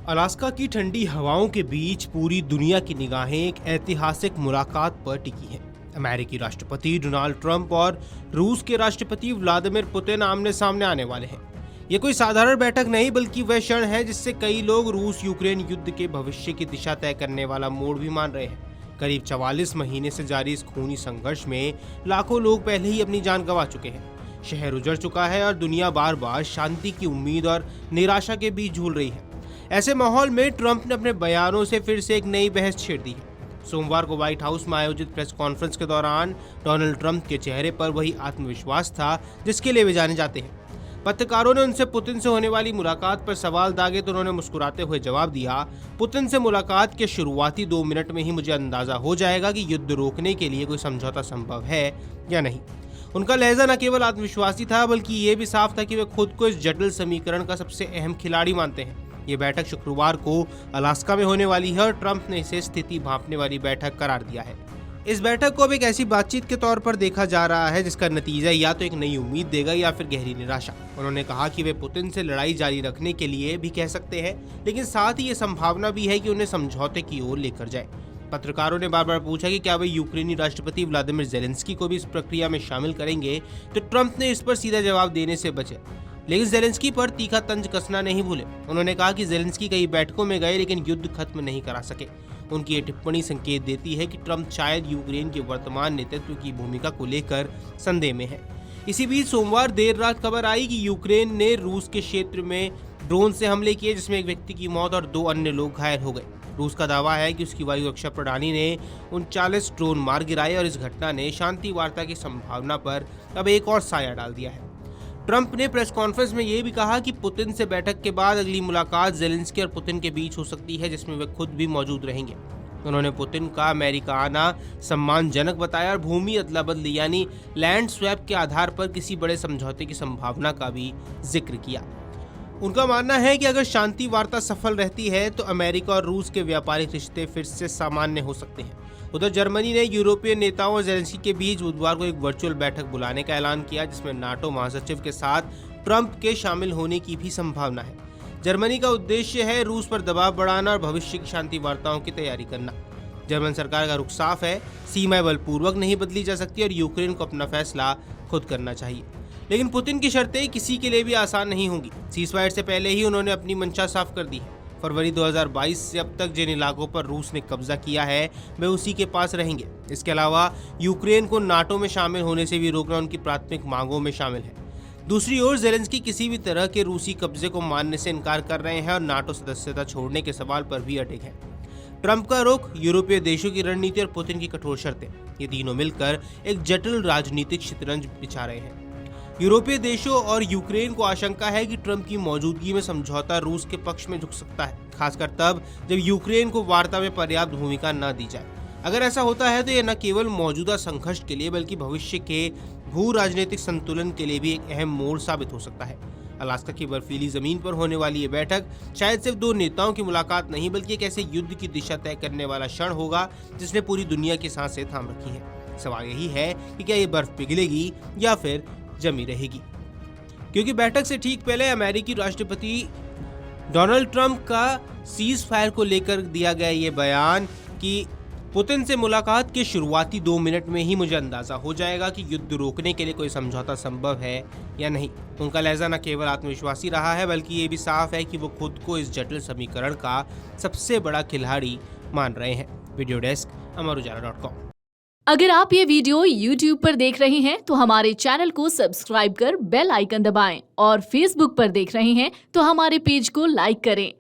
Alaska की ठंडी हवाओं के बीच पूरी दुनिया की निगाहें एक ऐतिहासिक मुलाकात पर टिकी हैं। अमेरिकी राष्ट्रपति डोनाल्ड ट्रंप और रूस के राष्ट्रपति व्लादिमीर पुतिन आमने सामने आने वाले हैं। ये कोई साधारण बैठक नहीं बल्कि वह क्षण है जिससे कई लोग रूस यूक्रेन युद्ध के भविष्य की दिशा तय करने वाला मोड़ भी मान रहे हैं। करीब 44 महीने से जारी इस खूनी संघर्ष में लाखों लोग पहले ही अपनी जान गंवा चुके हैं। शहर उजड़ चुका है और दुनिया बार बार शांति की उम्मीद और निराशा के बीच झूल रही है। ऐसे माहौल में ट्रंप ने अपने बयानों से फिर से एक नई बहस छेड़ दी है। सोमवार को व्हाइट हाउस में आयोजित प्रेस कॉन्फ्रेंस के दौरान डोनाल्ड ट्रंप के चेहरे पर वही आत्मविश्वास था जिसके लिए वे जाने जाते हैं। पत्रकारों ने उनसे पुतिन से होने वाली मुलाकात पर सवाल दागे तो उन्होंने मुस्कुराते हुए जवाब दिया, पुतिन से मुलाकात के शुरुआती 2 मिनट में ही मुझे अंदाजा हो जाएगा कि युद्ध रोकने के लिए कोई समझौता संभव है या नहीं। उनका लहजा न केवल आत्मविश्वासी था बल्कि ये भी साफ था कि वे खुद को इस जटिल समीकरण का सबसे अहम खिलाड़ी मानते हैं। ये बैठक शुक्रवार को अलास्का में होने वाली है और ट्रंप ने इसे स्थिति भांपने वाली बैठक करार दिया है। इस बैठक को अब एक ऐसी बातचीत के तौर पर देखा जा रहा है जिसका नतीजा या तो एक नई उम्मीद देगा या फिर गहरी निराशा। उन्होंने कहा कि वे पुतिन से लड़ाई जारी रखने के लिए भी कह सकते हैं, लेकिन साथ ही ये संभावना भी है कि उन्हें समझौते की ओर लेकर जाए। पत्रकारों ने बार बार पूछा कि क्या वे यूक्रेनी राष्ट्रपति व्लादिमीर ज़ेलेंस्की को भी इस प्रक्रिया में शामिल करेंगे, तो ट्रंप ने इस पर सीधा जवाब देने से बचे, लेकिन ज़ेलेंस्की पर तीखा तंज कसना नहीं भूले। उन्होंने कहा कि ज़ेलेंस्की कई बैठकों में गए लेकिन युद्ध खत्म नहीं करा सके। उनकी ये टिप्पणी संकेत देती है कि ट्रंप शायद यूक्रेन के वर्तमान नेतृत्व की भूमिका को लेकर संदेह में है। इसी बीच सोमवार देर रात खबर आई कि यूक्रेन ने रूस के क्षेत्र में ड्रोन से हमले किए जिसमें एक व्यक्ति की मौत और 2 अन्य लोग घायल हो गए। रूस का दावा है कि उसकी वायु रक्षा प्रणाली ने 39 ड्रोन मार गिराए और इस घटना ने शांति वार्ता की संभावना पर अब एक और साया डाल दिया है। ट्रंप ने प्रेस कॉन्फ्रेंस में ये भी कहा कि पुतिन से बैठक के बाद अगली मुलाकात ज़ेलेंस्की और पुतिन के बीच हो सकती है जिसमें वे खुद भी मौजूद रहेंगे। उन्होंने पुतिन का अमेरिका आना सम्मानजनक बताया और भूमि अदला बदली यानी लैंड स्वैप के आधार पर किसी बड़े समझौते की संभावना का भी जिक्र किया। उनका मानना है कि अगर शांति वार्ता सफल रहती है तो अमेरिका और रूस के व्यापारिक रिश्ते फिर से सामान्य हो सकते हैं। उधर जर्मनी ने यूरोपीय नेताओं और ज़ेलेंस्की के बीच बुधवार को एक वर्चुअल बैठक बुलाने का ऐलान किया जिसमें नाटो महासचिव के साथ ट्रंप के शामिल होने की भी संभावना है। जर्मनी का उद्देश्य है रूस पर दबाव बढ़ाना और भविष्य की शांति वार्ताओं की तैयारी करना। जर्मन सरकार का रुख साफ है, सीमाएं बलपूर्वक नहीं बदली जा सकती और यूक्रेन को अपना फैसला खुद करना चाहिए। लेकिन पुतिन की शर्तें किसी के लिए भी आसान नहीं होंगी। सीज़फायर से पहले ही उन्होंने अपनी मंशा साफ कर दी है। फरवरी 2022 से अब तक जिन इलाकों पर रूस ने कब्जा किया है वे उसी के पास रहेंगे। इसके अलावा यूक्रेन को नाटो में शामिल होने से भी रोकना उनकी प्राथमिक मांगों में शामिल है। दूसरी ओर ज़ेलेंस्की किसी भी तरह के रूसी कब्जे को मानने से इनकार कर रहे हैं और नाटो सदस्यता छोड़ने के सवाल पर भी अड़े हैं। ट्रंप का रुख, यूरोपीय देशों की रणनीति और पुतिन की कठोर शर्तें, ये तीनों मिलकर एक जटिल राजनीतिक शतरंज बिछा रहे हैं। यूरोपीय देशों और यूक्रेन को आशंका है कि ट्रंप की मौजूदगी में समझौता रूस के पक्ष में झुक सकता है, खासकर तब जब यूक्रेन को वार्ता में पर्याप्त भूमिका न दी जाए। अगर ऐसा होता है तो यह न केवल मौजूदा संघर्ष के लिए बल्कि भविष्य के भू राजनीतिक संतुलन के लिए भी एक अहम मोड़ साबित हो सकता है। अलास्का की बर्फीली जमीन पर होने वाली ये बैठक शायद सिर्फ 2 नेताओं की मुलाकात नहीं बल्कि एक ऐसे युद्ध की दिशा तय करने वाला क्षण होगा जिसने पूरी दुनिया की सांसें थाम रखी है। सवाल यही है कि क्या ये बर्फ पिघलेगी या फिर जमी रहेगी, क्योंकि बैठक से ठीक पहले अमेरिकी राष्ट्रपति डोनाल्ड ट्रंप का सीज फायर को लेकर दिया गया ये बयान कि पुतिन से मुलाकात के शुरुआती 2 मिनट में ही मुझे अंदाजा हो जाएगा कि युद्ध रोकने के लिए कोई समझौता संभव है या नहीं। उनका लहजा न केवल आत्मविश्वासी रहा है बल्कि ये भी साफ है कि वो खुद को इस जटिल समीकरण का सबसे बड़ा खिलाड़ी मान रहे हैं। Video desk amarujala.com। अगर आप ये वीडियो YouTube पर देख रहे हैं तो हमारे चैनल को सब्सक्राइब कर बेल आइकन दबाएं और Facebook पर देख रहे हैं तो हमारे पेज को लाइक करें।